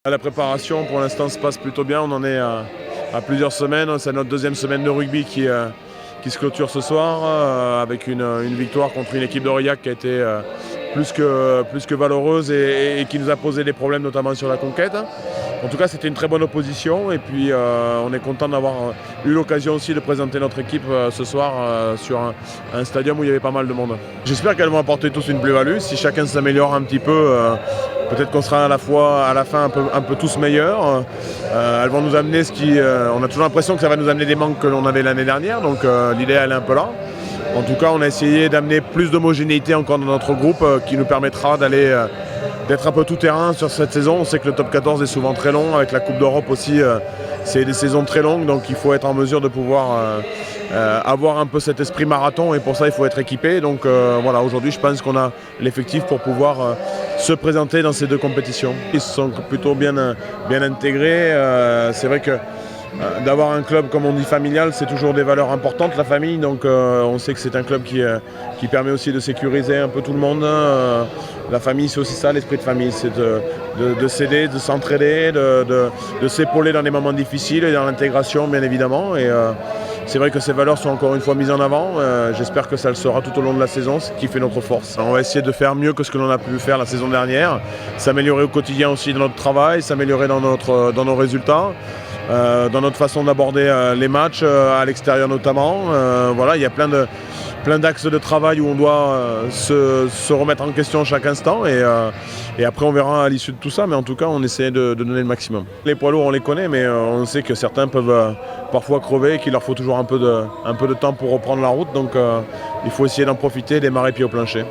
La préparation pour l'instant se passe plutôt bien, on en est à plusieurs semaines, c'est notre deuxième semaine de rugby qui se clôture ce soir avec une victoire contre une équipe d'Aurillac qui a été plus que valeureuse et qui nous a posé des problèmes notamment sur la conquête. En tout cas c'était une très bonne opposition et puis on est content d'avoir eu l'occasion aussi de présenter notre équipe ce soir sur un stadium où il y avait pas mal de monde. J'espère qu'elles vont apporter tous une plus-value, si chacun s'améliore un petit peu. Peut-être qu'on sera à la fin un peu tous meilleurs. Elles vont nous amener on a toujours l'impression que ça va nous amener des manques que l'on avait l'année dernière, donc l'idée elle est un peu là. En tout cas, on a essayé d'amener plus d'homogénéité encore dans notre groupe qui nous permettra d'être un peu tout terrain sur cette saison. On sait que le top 14 est souvent très long, avec la Coupe d'Europe aussi, c'est des saisons très longues, donc il faut être en mesure de pouvoir avoir un peu cet esprit marathon et pour ça il faut être équipé. Donc voilà, aujourd'hui je pense qu'on a l'effectif pour pouvoir se présenter dans ces deux compétitions. Ils se sont plutôt bien intégrés. C'est vrai que d'avoir un club, comme on dit, familial, c'est toujours des valeurs importantes, la famille. Donc on sait que c'est un club qui permet aussi de sécuriser un peu tout le monde. La famille, c'est aussi ça, l'esprit de famille, c'est de s'aider, de s'entraider, de s'épauler dans des moments difficiles et dans l'intégration, bien évidemment. Et c'est vrai que ces valeurs sont encore une fois mises en avant. J'espère que ça le sera tout au long de la saison, ce qui fait notre force. On va essayer de faire mieux que ce que l'on a pu faire la saison dernière, s'améliorer au quotidien aussi dans notre travail, s'améliorer dans nos résultats. Dans notre façon d'aborder les matchs, à l'extérieur notamment. Voilà, il y a plein d'axes de travail où on doit se remettre en question chaque instant et après on verra à l'issue de tout ça, mais en tout cas on essaie de donner le maximum. Les poids lourds on les connaît, mais on sait que certains peuvent parfois crever et qu'il leur faut toujours un peu de temps pour reprendre la route, donc il faut essayer d'en profiter et démarrer pied au plancher.